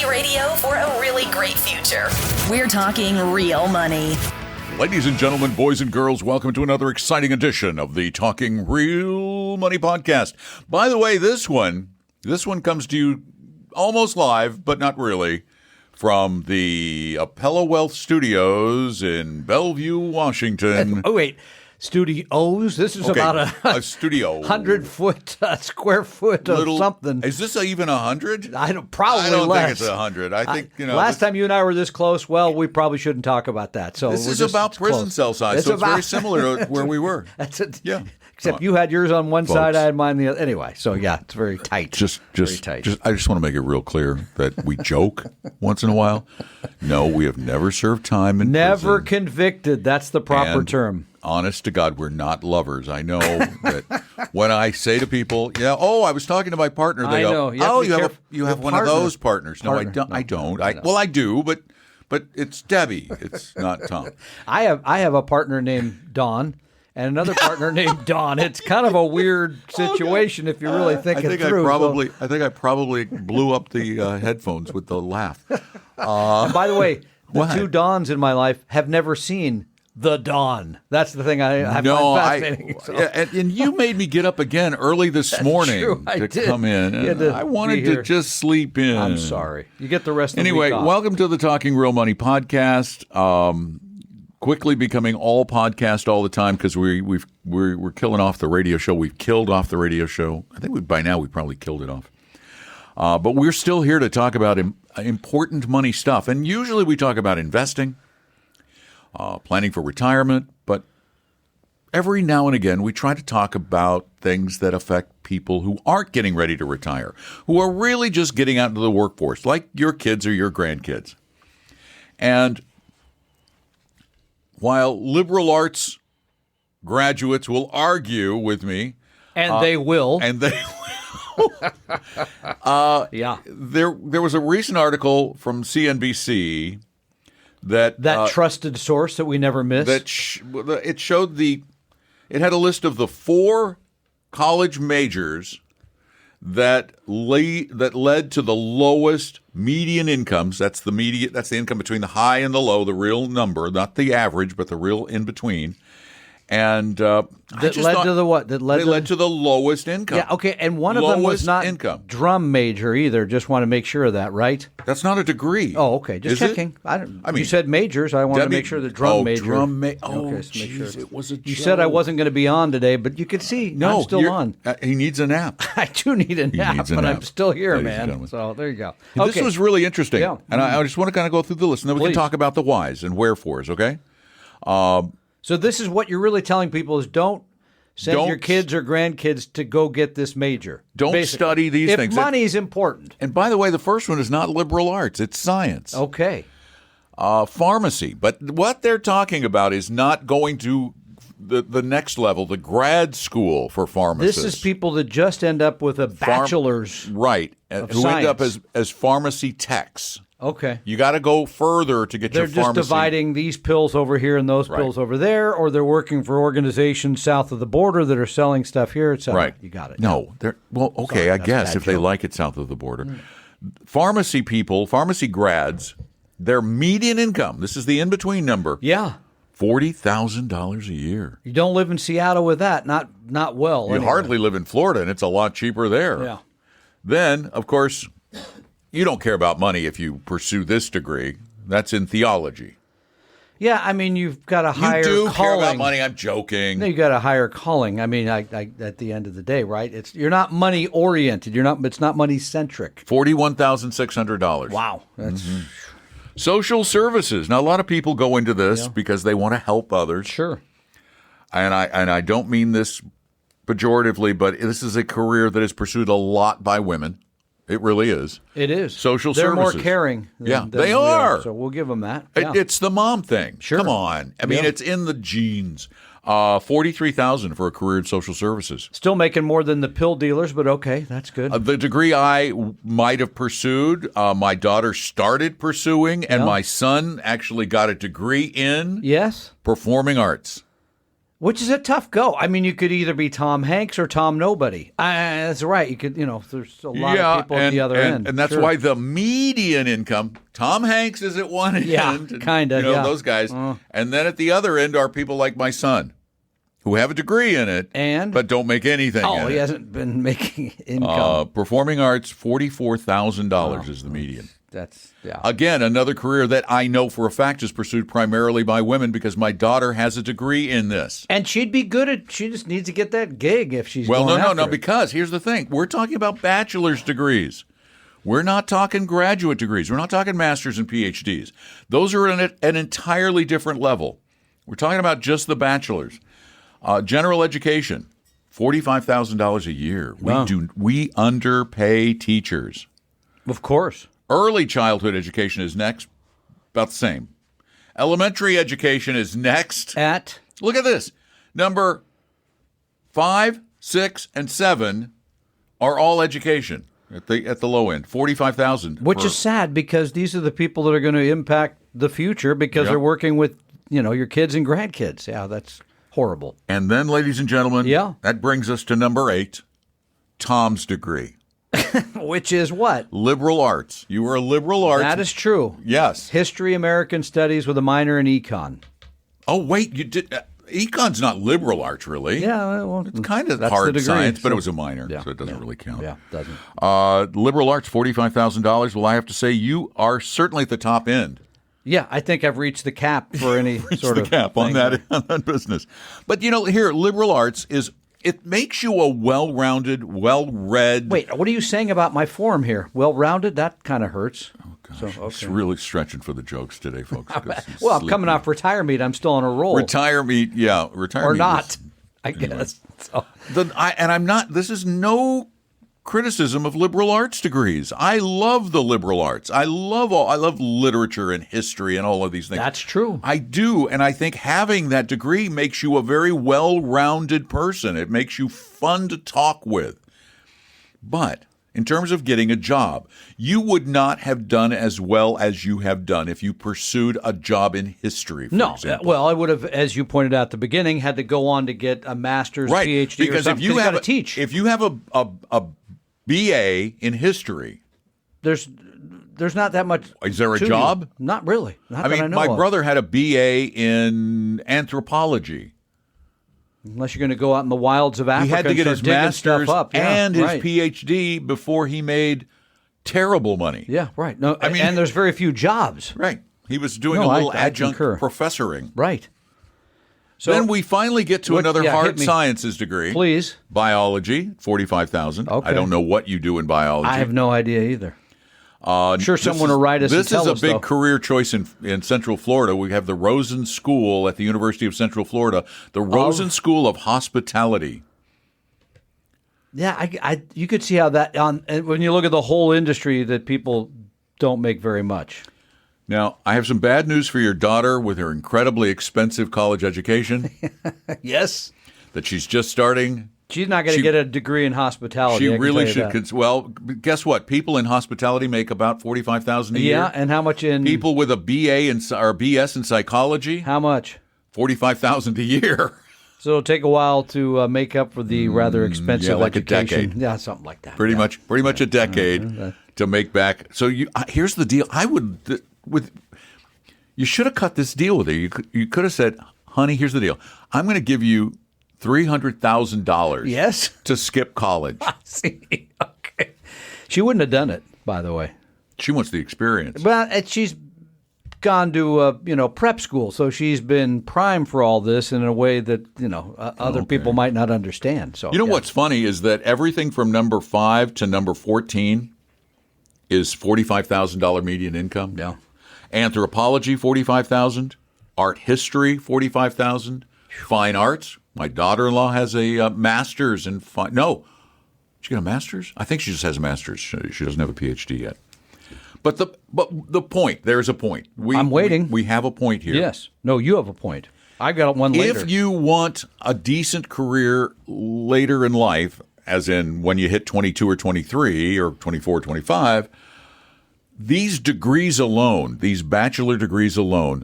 Money Radio for a really great future. We're talking real money. Ladies and gentlemen, boys and girls, welcome to another exciting edition of the Talking Real Money podcast. By the way, this one comes to you almost live, but not really, from the Apello Wealth Studios in Bellevue, Washington. Oh, wait. Studios? This is about a studio. 100-foot, square foot of something. Is this even 100? Probably I don't less. think it's 100. I think, last time you and I were this close, well, we probably shouldn't talk about that. So this is about prison cell size, so it's very similar to where we were. That's it. Yeah. Except you had yours on one side, I had mine the other. Anyway, so yeah, it's very tight. Very tight. I just want to make it real clear that we joke once in a while. No, we have never served time in Never prison. Convicted. That's the proper And term. Honest to God, we're not lovers. I know that when I say to people, I was talking to my partner, they go, you have one of those partners. No, I don't. I do, but it's Debbie. It's not Tom. I have a partner named Don. And another partner named Don. It's kind of a weird situation if you really think it through. I think I probably blew up the headphones with the laugh. By the way, the two Dons in my life have never seen the Dawn. That's the thing I find fascinating. And you made me get up again early this morning to come in. And I wanted to just sleep in. I'm sorry. You get the rest of the week off. Anyway, welcome to the Talking Real Money podcast. Quickly becoming all podcast all the time because we're killing off the radio show. We've killed off the radio show. I think by now we probably killed it off. But we're still here to talk about important money stuff. And usually we talk about investing, planning for retirement. But every now and again we try to talk about things that affect people who aren't getting ready to retire, who are really just getting out into the workforce, like your kids or your grandkids. And while liberal arts graduates will argue with me, and they will, yeah, there was a recent article from CNBC that trusted source that we never miss. It showed it had a list of the 4 college majors that led to the lowest median incomes. That's the income between the high and the low, the real number, not the average, but the real in between. And led to the what? Led to the lowest income. Yeah, okay. And one of them was not drum major either. Just want to make sure of that, right? That's not a degree. Oh, okay. Just checking. You said majors. I want to make sure the drum major. Okay, sure. It was a joke. You said I wasn't going to be on today, but you could see I'm still on. He needs a nap. I do need a nap, but I'm still here, man. So there you go. Okay. This was really interesting. Yeah. And I just want to kind of go through the list, and then we can talk about the whys and wherefores, okay? So this is what you're really telling people is don't send your kids or grandkids to go get this major. Don't study these things. If money's important. And by the way, the first one is not liberal arts. It's science. Okay. Pharmacy. But what they're talking about is not going to the next level, the grad school for pharmacists. This is people that just end up with a bachelor's right, who science. end up as pharmacy techs. Okay. You got to go further to get your pharmacy. They're just dividing these pills over here and those pills over there, or they're working for organizations south of the border that are selling stuff here, etc. Right. You got it. No. Sorry, I guess if they like it south of the border. Pharmacy people, pharmacy grads, their median income, this is the in-between number. Yeah. $40,000 a year. You don't live in Seattle with that. Not well. You hardly live in Florida, and it's a lot cheaper there. Yeah. Then, of course, you don't care about money if you pursue this degree. That's in theology. Yeah, I mean, you've got a higher calling. You do care about money. I'm joking. No, you got a higher calling. I mean, at the end of the day, right? You're not money oriented. It's not money centric. $41,600. Wow, that's social services. Now, a lot of people go into this because they want to help others. Sure. And I don't mean this pejoratively, but this is a career that is pursued a lot by women. It really is. It is. Social They're services. more caring. Than they are. So we'll give them that. Yeah. It's the mom thing. Sure. Come on. I mean, it's in the genes. $43,000 for a career in social services. Still making more than the pill dealers, but okay, that's good. The degree I might have pursued, my daughter started pursuing, and my son actually got a degree in performing arts. Which is a tough go. I mean, you could either be Tom Hanks or Tom Nobody. That's right. You could, there's a lot of people at the other end. And that's why the median income, Tom Hanks is at one end. Yeah, kind of, those guys. And then at the other end are people like my son, who have a degree in it, but don't make anything in he it. hasn't been making income. Performing arts, $44,000 is the median. That's, Again, another career that I know for a fact is pursued primarily by women because my daughter has a degree in this. And she'd be good at, she just needs to get that gig if she's going after it. Because here's the thing. We're talking about bachelor's degrees. We're not talking graduate degrees. We're not talking masters and PhDs. Those are at an entirely different level. We're talking about just the bachelor's. General education, $45,000 a year. Wow. We underpay teachers. Of course. Early childhood education is next, about the same. Elementary education is next. Look at this. Number 5, 6, and 7 are all education at the low end, $45,000. Which is sad because these are the people that are going to impact the future because they're working with, your kids and grandkids. Yeah, that's horrible. And then, ladies and gentlemen, that brings us to number 8, Tom's degree. Which is what? Liberal arts. You were a liberal arts. That is true. Yes. History, American studies with a minor in econ. Oh, wait. You did. Econ's not liberal arts, really. Yeah. Well, it's kind of hard science, but it was a minor, so it doesn't really count. Yeah, it doesn't. Liberal arts, $45,000. Well, I have to say you are certainly at the top end. Yeah, I think I've reached the cap for any sort of cap on that business. But, here, liberal arts it makes you a well-rounded, well-read. Wait, what are you saying about my form here? Well-rounded? That kind of hurts. Oh, gosh. It's really stretching for the jokes today, folks. Well, I'm coming off retire meet. I'm still on a roll. Retire meet. Or not, I guess. So. I'm not, this is no criticism of liberal arts degrees. I love the liberal arts. I love literature and history and all of these things. That's true. I do, and I think having that degree makes you a very well-rounded person. It makes you fun to talk with. But in terms of getting a job, you would not have done as well as you have done if you pursued a job in history, for example. Well, I would have, as you pointed out at the beginning, had to go on to get a master's, PhD, because or something. If you have to teach. If you have a BA in history, there's not that much. Is there a job? Not really. Not I know my brother had a BA in anthropology. Unless you're going to go out in the wilds of Africa, he had to get his master's and his right. PhD before he made terrible money. Yeah, right. No, and there's very few jobs. Right. He was doing a little adjunct professoring. Right. So then we finally get to another hard sciences degree. Please. Biology, $45,000. Okay. I don't know what you do in biology. I have no idea either. I'm sure someone will write us and tell us, This is a big career choice in Central Florida. We have the Rosen School at the University of Central Florida, the Rosen School of Hospitality. Yeah, you could see how that, when you look at the whole industry, that people don't make very much. Now, I have some bad news for your daughter with her incredibly expensive college education. Yes. That she's just starting. She's not going to get a degree in hospitality. She really should. Well, guess what? People in hospitality make about $45,000 a year. Yeah, and how much in people with a BA or BS in psychology? How much? $45,000 a year. So it'll take a while to make up for the rather expensive like education. A decade. Yeah, something like that. Pretty much a decade to make back. So here's the deal. You should have cut this deal with her. You could have said, "Honey, here's the deal. I'm going to give you $300,000 yes, to skip college." I see. Okay. She wouldn't have done it, by the way. She wants the experience. Well, she's gone to prep school, so she's been primed for all this in a way that other people might not understand. So what's funny is that everything from number 5 to number 14 is $45,000 median income. Yeah. Anthropology, $45,000. Art history, $45,000. Fine arts. My daughter-in-law has a master's in fine. No, she got a master's. I think she just has a master's. She doesn't have a PhD yet. But the point. There's a point. I'm waiting. We have a point here. Yes. No, you have a point. I've got one later. If you want a decent career later in life, as in when you hit 22 or 23 or 24 or 25, these degrees alone, these bachelor degrees alone,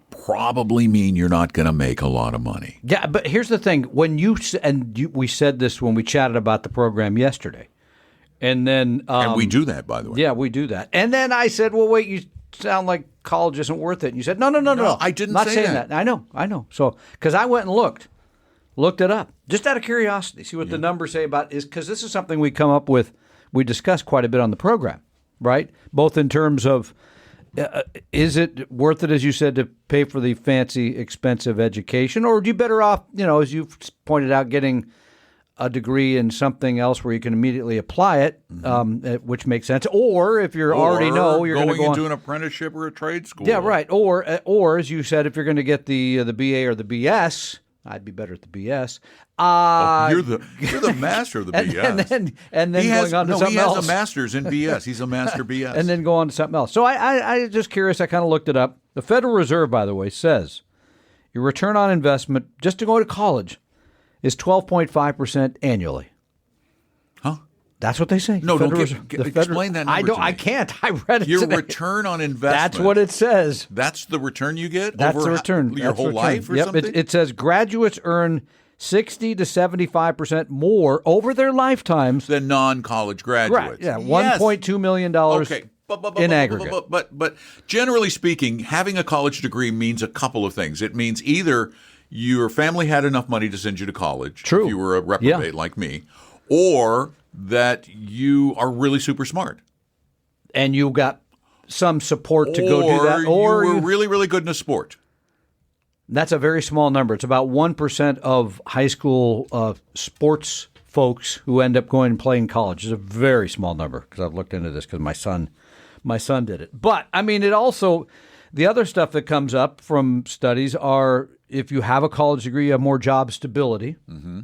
probably mean you're not going to make a lot of money. Yeah, but here's the thing. We said this when we chatted about the program yesterday. And then and we do that, by the way. Yeah, we do that. And then I said, well, wait, you sound like college isn't worth it. And you said, no. I didn't not say saying that. I know. So, because I went and looked it up, just out of curiosity, see what the numbers say about is, because this is something we come up with, we discuss quite a bit on the program, right? Both in terms of, is it worth it, as you said, to pay for the fancy, expensive education, or are you better off, as you've pointed out, getting a degree in something else where you can immediately apply it, which makes sense. Or if you already know you're going to go into an apprenticeship or a trade school. Yeah, right. Or as you said, if you're going to get the BA or the BS, I'd be better at the BS. You're the master of the BS. And then going on to something else. He has a master's in BS. He's a master BS. And then go on to something else. So I just curious. I kind of looked it up. The Federal Reserve, by the way, says your return on investment just to go to college is 12.5% annually. Huh? That's what they say. No, explain that number to me. I can't. I read it Your today. return on investment. That's what it says. That's the return you get? That's over the return. Your whole life or something? It says graduates earn 60 to 75% more over their lifetimes than non-college graduates. Yeah, $1.2 million in aggregate. But generally speaking, having a college degree means a couple of things. It means either your family had enough money to send you to college, True. if you were a reprobate like me, or that you are really super smart. And you got some support to go do that. Or you were really, really good in a sport. That's a very small number. It's about 1% of high school sports folks who end up going and playing college. It's a very small number, because I've looked into this because my son did it. But, I mean, it also, the other stuff that comes up from studies are, if you have a college degree, you have more job stability. Mm-hmm.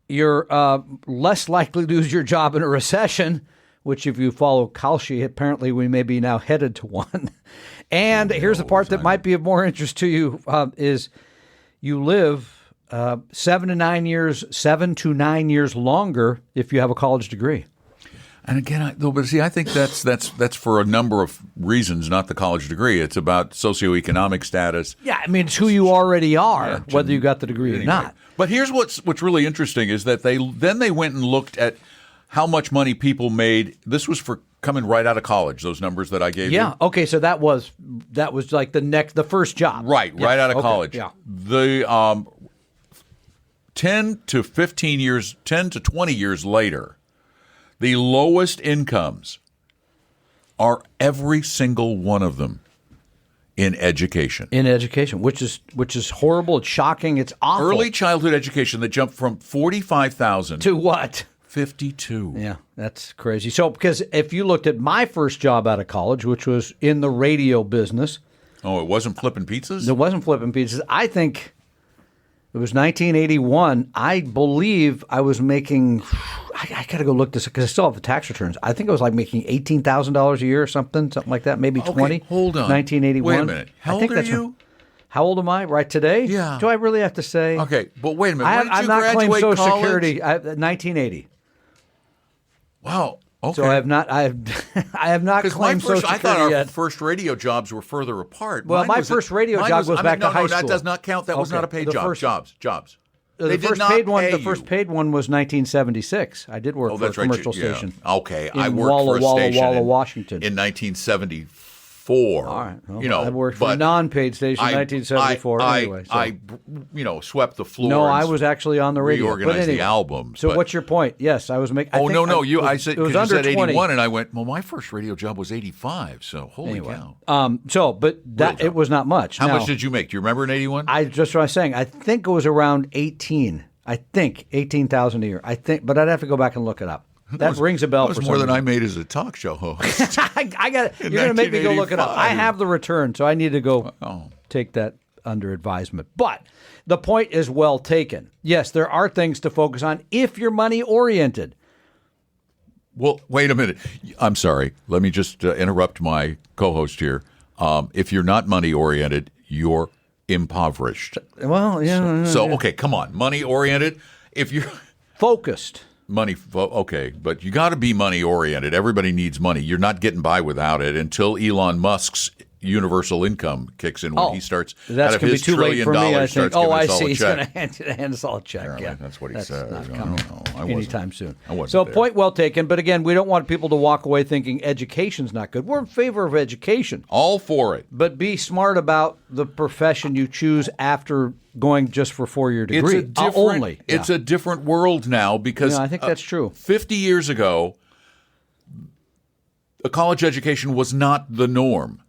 You're less likely to lose your job in a recession, which if you follow Kalshi, apparently we may be now headed to one. And here's the part that might be of more interest to you, is you live 7 to 9 years longer if you have a college degree. And again, I think that's for a number of reasons, not the college degree. It's about socioeconomic status. Yeah, I mean, it's who you already are, whether you got the degree or not. But here's what's really interesting is that they went and looked at how much money people made. This was for coming right out of college, those numbers that I gave you. Yeah, okay, so that was like the first job. Right out of college. Yeah. The 10 to 20 years later, the lowest incomes are every single one of them in education. Which is horrible. It's shocking. It's awful. Early childhood education that jumped from 45,000 to what? 52. Yeah, that's crazy. So, because if you looked at my first job out of college, which was in the radio business. Oh, it wasn't flipping pizzas? It wasn't flipping pizzas. I think it was 1981. I believe I was making, I got to go look this up because I still have the tax returns. I think I was like making $18,000 a year or something like that, maybe 20. Hold on. 1981. Wait a minute. How old are you? How old am I right today? Yeah. Do I really have to say? Okay, but wait a minute. When did I'm you not claiming graduate Social college? Security. 1980. Wow. Okay. So I have not claimed Social Security I thought our yet. first radio jobs were further apart. Well, my first radio job goes back to high school. No, that does not count. That was not a paid job. Jobs. The first paid one was 1976. I did work for a commercial station. Okay, in I worked for a station Washington in 1974. All right. Well, I worked for a non-paid station in 1974 anyway. So. I swept the floor. No, I was actually on the radio. Reorganized the albums. So what's your point? Yes, I was making. I said it was under 20. 81, and I went. Well, my first radio job was 85. So holy cow. It was not much. How much did you make? Do you remember in 81? Just what I was saying. I think it was around 18. I think 18,000 a year. I think, but I'd have to go back and look it up. That rings a bell. That was more than I made as a talk show host. I got. You're going to make me go look it up. I have the return, so I need to go take that under advisement. But the point is well taken. Yes, there are things to focus on if you're money oriented. Well, wait a minute. I'm sorry. Let me just interrupt my co-host here. If you're not money oriented, you're impoverished. Well, yeah. So okay, come on, money oriented. If you're focused. Okay, but you got to be money oriented. Everybody needs money. You're not getting by without it until Elon Musk's universal income kicks in when he starts that's out of gonna his be too late $1 for me, trillion I think. starts giving I us all see. a He's check. going to hand us all a check. Apparently, Yeah, that's what he that's said. not I coming don't know. I wasn't anytime there. soon. I wasn't So there. point well taken. But again, we don't want people to walk away thinking education's not good. We're in favor of education. All for it. But be smart about the profession you choose after going just for a 4-year degree. It's a different world now because I think that's true. 50 years ago, a college education was not the norm.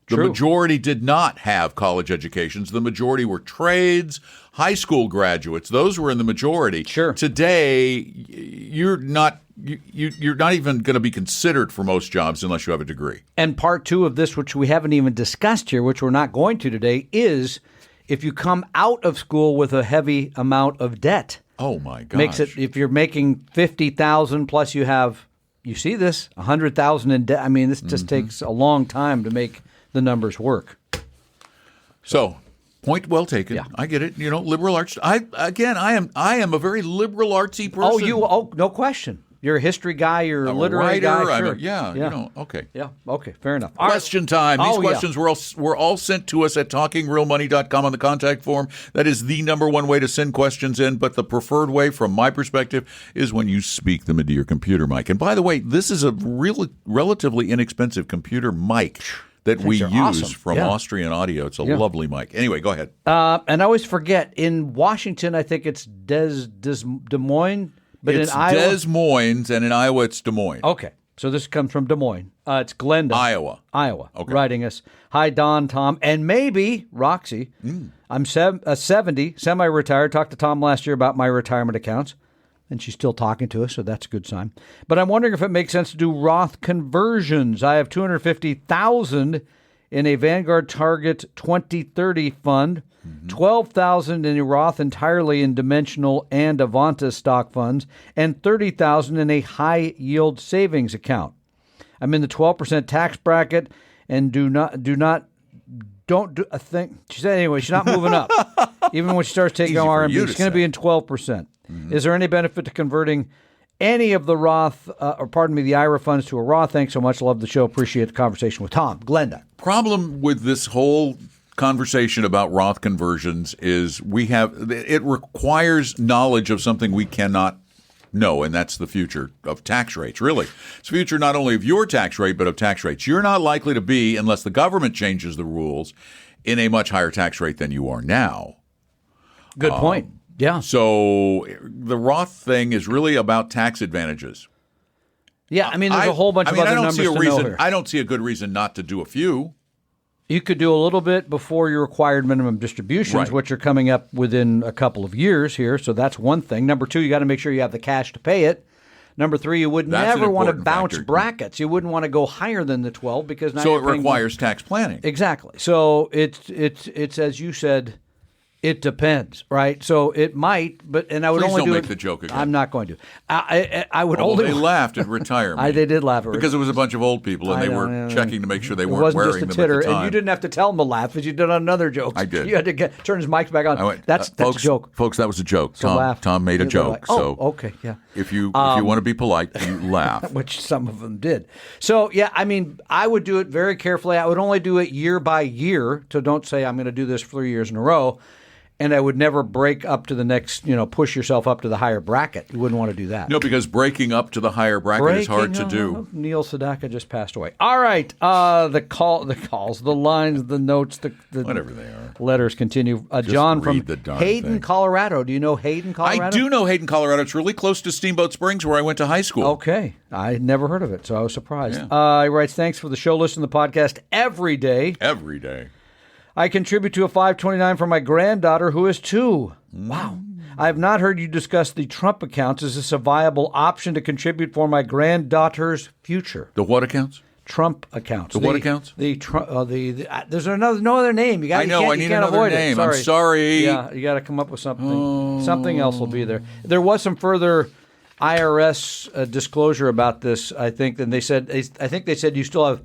The majority did not have college educations. The majority were trades, high school graduates. Those were in the majority. Sure. Today, you're not even going to be considered for most jobs unless you have a degree. And part two of this, which we haven't even discussed here, which we're not going to today, is if you come out of school with a heavy amount of debt. Oh my gosh. Makes it, if you're making $50,000 plus you have, you see this, $100,000 in debt. I mean, this just takes a long time to make the numbers work. So, point well taken. Yeah. I get it. Liberal arts. I am a very liberal artsy person. No question. You're a history guy. You're a I'm literary a guy. writer. Sure. Okay. Yeah. Okay. Fair enough. All Question right. time. These questions were all sent to us at talkingrealmoney.com on the contact form. That is the number one way to send questions in, but the preferred way from my perspective is when you speak them into your computer mic. And by the way, this is a relatively inexpensive computer mic that we use awesome. from Austrian Audio. It's a lovely mic. Anyway, go ahead. And I always forget, in Washington, I think it's Des Moines. But it's in Iowa, Des Moines, and in Iowa, it's Des Moines. Okay, so this comes from Des Moines. It's Glenda, Iowa, okay. Writing us. Hi, Don, Tom, and maybe Roxy. I'm 70, semi-retired. Talked to Tom last year about my retirement accounts, and she's still talking to us, so that's a good sign. But I'm wondering if it makes sense to do Roth conversions. I have $250,000 in a Vanguard Target 2030 fund. $12,000 in a Roth entirely in Dimensional and Avanta stock funds, and $30,000 in a high-yield savings account. I'm in the 12% tax bracket and don't do a thing. She said anyway, she's not moving up. Even when she starts taking RMD, it's going to be in 12%. Is there any benefit to converting any of the Roth, the IRA funds to a Roth? Thanks so much. Love the show. Appreciate the conversation with Tom. Glenda. Problem with this whole conversation about Roth conversions is it requires knowledge of something we cannot know, and that's the future of tax rates, really. It's the future not only of your tax rate, but of tax rates. You're not likely to be, unless the government changes the rules, in a much higher tax rate than you are now. Good point. Yeah. So the Roth thing is really about tax advantages. Yeah, I mean, there's a whole bunch of other numbers to know here. I don't see a good reason not to do a few. You could do a little bit before your required minimum distributions, which are coming up within a couple of years here. So that's one thing. Number two, you got to make sure you have the cash to pay it. Number three, you would never want to bounce brackets. You wouldn't want to go higher than the 12 because now so it requires tax planning. Exactly. So it's as you said. It depends, right? So it might, and I would Please only don't do make it. the joke again. I'm not going to. I would only. They laughed at retirement. They did laugh at because it was a bunch of old people, and they were checking to make sure they weren't wearing them titter, at the time. And you didn't have to tell them to laugh, because you did on another joke. I did. You had to turn his mic back on. I went, that's a joke, folks. That was a joke. So Tom made a joke. So okay, yeah. If you want to be polite, you laugh, which some of them did. So yeah, I mean, I would do it very carefully. I would only do it year by year. So don't say I'm going to do this 3 years in a row. And I would never break up to the next, push yourself up to the higher bracket. You wouldn't want to do that. No, because breaking up to the higher bracket is hard to do. Neil Sedaka just passed away. All right. The calls, the lines, the notes, the whatever they are. Letters continue. John from Hayden, Colorado. Do you know Hayden, Colorado? I do know Hayden, Colorado. It's really close to Steamboat Springs, where I went to high school. Okay. I had never heard of it, so I was surprised. Yeah. He writes, thanks for the show. Listen to the podcast every day. Every day. I contribute to a 529 for my granddaughter, who is 2. Wow. I have not heard you discuss the Trump accounts. Is this a viable option to contribute for my granddaughter's future? The what accounts? Trump accounts. The what accounts? There's no other name. I need another name. I'm sorry. Yeah, you got to come up with something. Something else will be there. There was some further IRS disclosure about this, I think, and they said you still have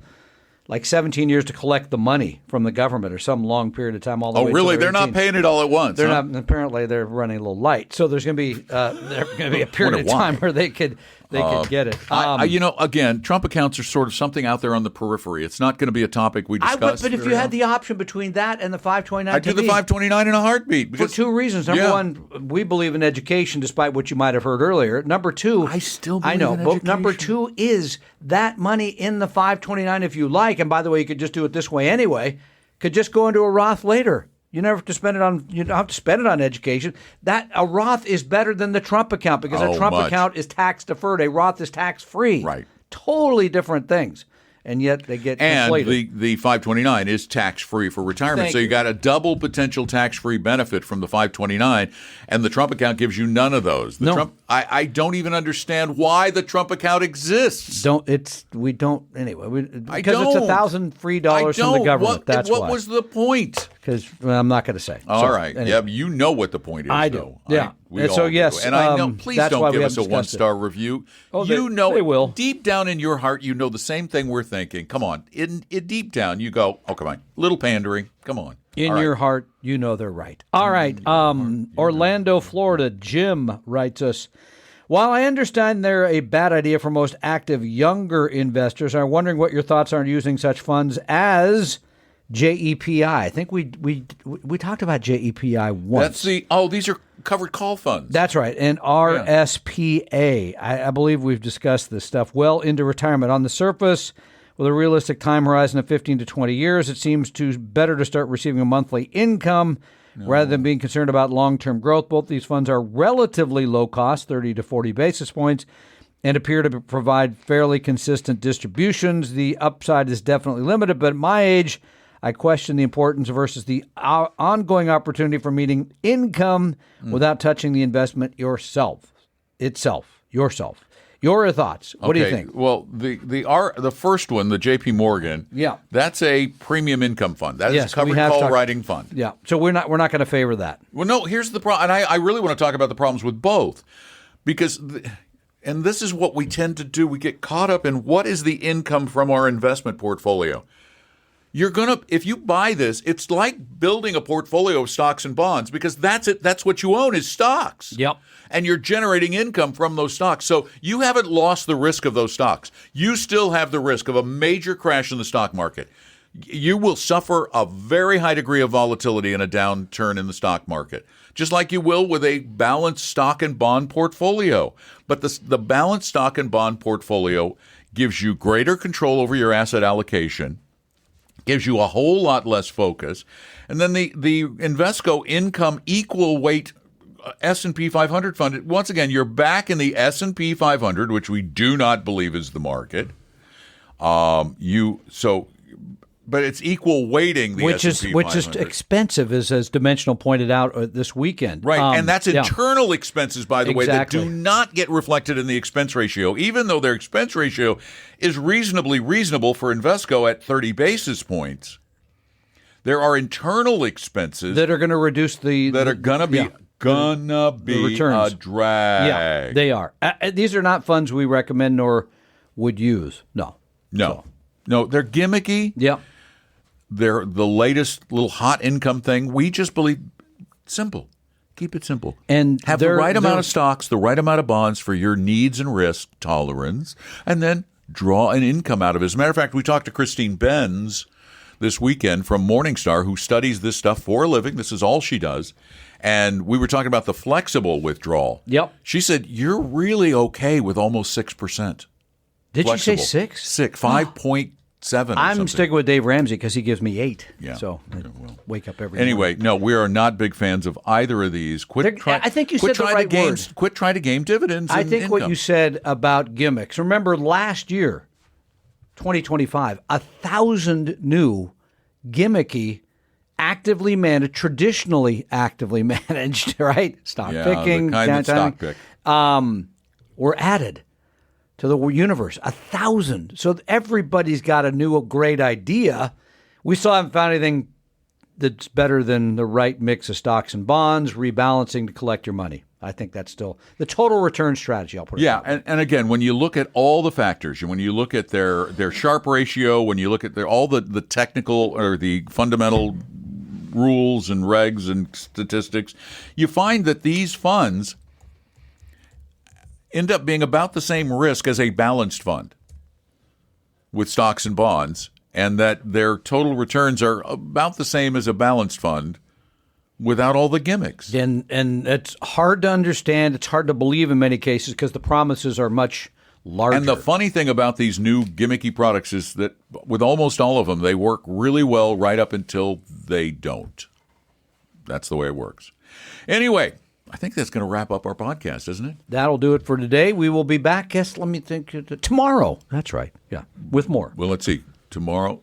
like 17 years to collect the money from the government, or some long period of time. All the way. Oh, really? They're not paying it all at once. They're not. Apparently, they're running a little light. So there's going to be a period of time where they could They can get it. Again, Trump accounts are sort of something out there on the periphery. It's not going to be a topic we discuss. But if you had the option between that and the 529, I'd do the 529 in a heartbeat. For two reasons. Number one, we believe in education, despite what you might have heard earlier. Number two, I still believe in education. But number two is that money in the 529, if you like, and by the way, you could just do it this way anyway, could just go into a Roth later. You never have to spend it on. You don't have to spend it on education. That a Roth is better than the Trump account because a Trump account is tax deferred. A Roth is tax free. Right. Totally different things, and yet they get inflated. And the 529 is tax free for retirement. So you got a double potential tax free benefit from the 529, and the Trump account gives you none of those. I don't even understand why the Trump account exists. Because it's $1,000 free dollars from the government. That's what was the point? Because I'm not going to say. All right. Anyway. Yeah, you know what the point is. I do. Though. Yeah. We all yes. do. And I know. Please don't give us a 1-star review. Oh, you know, they will. Deep down in your heart, you know the same thing we're thinking. Come on. In deep down, you go, oh, come on. Little pandering. Come on. In your heart, you know they're right. All right. Orlando, Florida. Jim writes us, while I understand they're a bad idea for most active younger investors, I'm wondering what your thoughts are on using such funds as JEPI. I think we talked about JEPI once. These are covered call funds. That's right. And RSPA. I believe we've discussed this stuff well into retirement. On the surface, with a realistic time horizon of 15 to 20 years, it seems better to start receiving a monthly income rather than being concerned about long-term growth. Both these funds are relatively low cost, 30 to 40 basis points, and appear to provide fairly consistent distributions. The upside is definitely limited, but at my age, I question the importance versus the ongoing opportunity for meeting income without touching the investment yourself. Your thoughts. What do you think? Well, the first one, the JP Morgan, that's a premium income fund. That is a covered call writing fund. Yeah. So we're not going to favor that. Well, no, here's the problem. And I really want to talk about the problems with both because and this is what we tend to do. We get caught up in what is the income from our investment portfolio. If you buy this, it's like building a portfolio of stocks and bonds because that's it. That's what you own is stocks. Yep. And you're generating income from those stocks. So you haven't lost the risk of those stocks. You still have the risk of a major crash in the stock market. You will suffer a very high degree of volatility in a downturn in the stock market, just like you will with a balanced stock and bond portfolio. But the balanced stock and bond portfolio gives you greater control over your asset allocation, gives you a whole lot less focus. And then the Invesco Income Equal Weight S&P 500 fund, once again, you're back in the S&P 500, which we do not believe is the market. But it's equal weighting, the S&P 500. Which is expensive, as Dimensional pointed out this weekend. Right, and that's internal expenses, by the way, that do not get reflected in the expense ratio, even though their expense ratio is reasonably reasonable for Invesco at 30 basis points. There are internal expenses that are going to reduce the returns. A drag. Yeah, they are. These are not funds we recommend nor would use. No, they're gimmicky. Yeah. They're the latest little hot income thing. We just believe simple. Keep it simple. And have the right amount of stocks, the right amount of bonds for your needs and risk tolerance, and then draw an income out of it. As a matter of fact, we talked to Christine Benz this weekend from Morningstar, who studies this stuff for a living. This is all she does. And we were talking about the flexible withdrawal. Yep. She said, you're really okay with almost 6%. Did flexible. You say 6? 5.7. I'm sticking with Dave Ramsey because he gives me 8. Yeah. So wake up every morning. No, we are not big fans of either of these. I think you said the right word. Quit trying to game dividends. I think income. what you said about gimmicks. Remember last year, 2025, 1,000 new gimmicky, actively managed, traditionally actively managed, right? Stock picking, the kind of stock pick, were added to the universe. 1,000. So everybody's got a new great idea. We still haven't found anything that's better than the right mix of stocks and bonds, rebalancing to collect your money. I think that's still the total return strategy. I'll put it that way. And again, when you look at all the factors, when you look at their Sharpe ratio, when you look at all the technical or the fundamental rules and regs and statistics, you find that these funds end up being about the same risk as a balanced fund with stocks and bonds, and that their total returns are about the same as a balanced fund without all the gimmicks. And it's hard to understand. It's hard to believe in many cases because the promises are much larger. And the funny thing about these new gimmicky products is that with almost all of them, they work really well right up until they don't. That's the way it works. Anyway, I think that's going to wrap up our podcast, isn't it? That'll do it for today. We will be back, guess, let me think, tomorrow. That's right. Yeah, with more. Well, let's see. Tomorrow.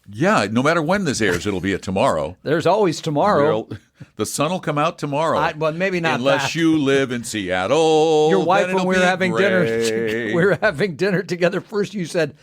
Yeah, no matter when this airs, it'll be a tomorrow. There's always tomorrow. The sun will come out tomorrow. Well, maybe not unless that. you live in Seattle. Your wife, when we were having gray. we were having dinner together. First, you said,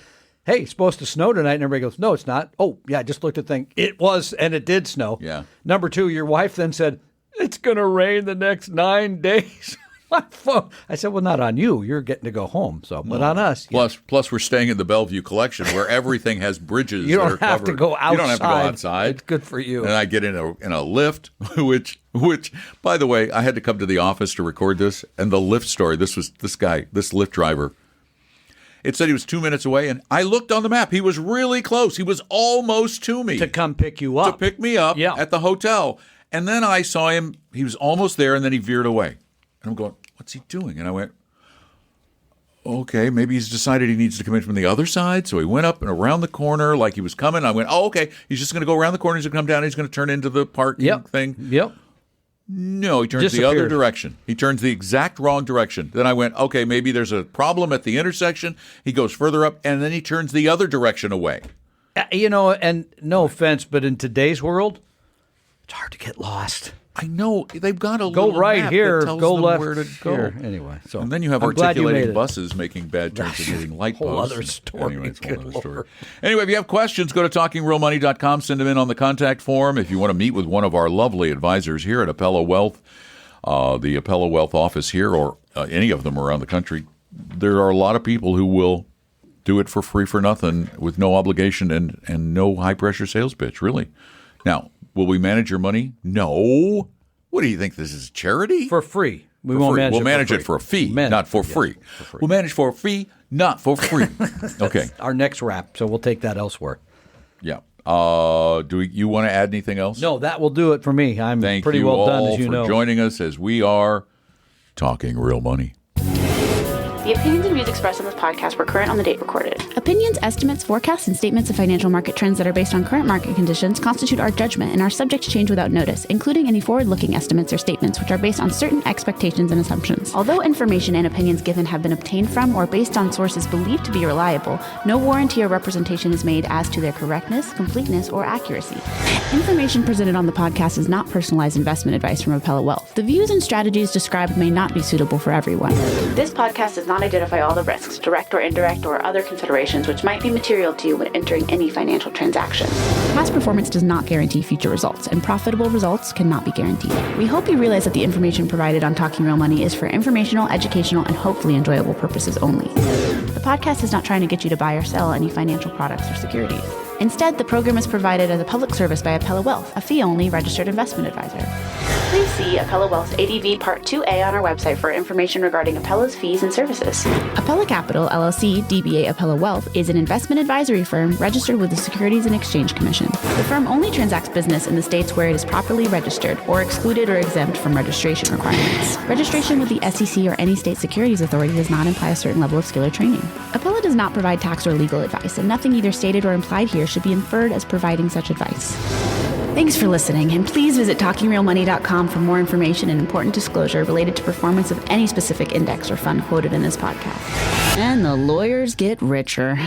"Hey, it's supposed to snow tonight," and everybody goes, "No, it's not." Oh, yeah, I just looked at the thing. It was, and it did snow. Yeah. Number two, your wife then said, "It's going to rain the next 9 days." My phone. I said, "Well, not on you. You're getting to go home, so but on us." Plus, we're staying in the Bellevue collection where everything has bridges. You don't that are have covered. to go outside. You don't have to go outside. It's good for you. And I get in a Lyft, which, by the way, I had to come to the office to record this. And the Lyft story. This Lyft driver. It said he was 2 minutes away, and I looked on the map. He was really close. He was almost to me to come pick you up. To pick me up Yeah. at the hotel. And then I saw him. He was almost there, and then he veered away. And I'm going, what's he doing? And I went, okay, maybe he's decided he needs to come in from the other side. So he went up and around the corner like he was coming. I went, oh, okay, he's just going to go around the corner. He's going to come down. He's going to turn into the parking thing. Yep. No, he turns the other direction. He turns the exact wrong direction. Then I went, okay, maybe there's a problem at the intersection. He goes further up, and then he turns the other direction away. And no offense, but in today's world, it's hard to get lost. I know. They've got a Go little right map here, that tells go them left where to go. here. Anyway, so and then you have I'm glad you made articulating it. buses making bad turns and hitting light Whole posts. other story. Anyway, it's a whole Good other story. Lord. Anyway, if you have questions, go to talkingrealmoney.com. Send them in on the contact form. If you want to meet with one of our lovely advisors here at Appella Wealth, the Appella Wealth office here, or any of them around the country, there are a lot of people who will do it for free for nothing with no obligation and no high-pressure sales pitch, really. Now, will we manage your money? No. What do you think? This is charity? For free. We For won't free. manage We'll it manage for it for a fee, Manage not for it, free. yes, for free. We'll manage for a fee, not for free. Okay. Our next wrap, so we'll take that elsewhere. Yeah. Do you want to add anything else? No, that will do it for me. I'm Thank pretty you well all done, as you for know. joining us as we are talking real money. The opinions and views expressed on this podcast were current on the date recorded. Opinions, estimates, forecasts, and statements of financial market trends that are based on current market conditions constitute our judgment and are subject to change without notice, including any forward-looking estimates or statements which are based on certain expectations and assumptions. Although information and opinions given have been obtained from or based on sources believed to be reliable, no warranty or representation is made as to their correctness, completeness, or accuracy. Information presented on the podcast is not personalized investment advice from Appella Wealth. The views and strategies described may not be suitable for everyone. This podcast does not identify all the risks, direct or indirect, or other considerations which might be material to you when entering any financial transaction. Past performance does not guarantee future results, and profitable results cannot be guaranteed. We hope you realize that the information provided on Talking Real Money is for informational, educational, and hopefully enjoyable purposes only. The podcast is not trying to get you to buy or sell any financial products or securities. Instead, the program is provided as a public service by Appella Wealth, a fee-only registered investment advisor. Please see Appella Wealth's ADV Part 2A on our website for information regarding Appella's fees and services. Appella Capital, LLC, DBA Appella Wealth, is an investment advisory firm registered with the Securities and Exchange Commission. The firm only transacts business in the states where it is properly registered or excluded or exempt from registration requirements. Registration with the SEC or any state securities authority does not imply a certain level of skill or training. Appella does not provide tax or legal advice, and nothing either stated or implied here should be inferred as providing such advice. Thanks for listening, and please visit TalkingRealMoney.com for more information and important disclosure related to performance of any specific index or fund quoted in this podcast. And the lawyers get richer.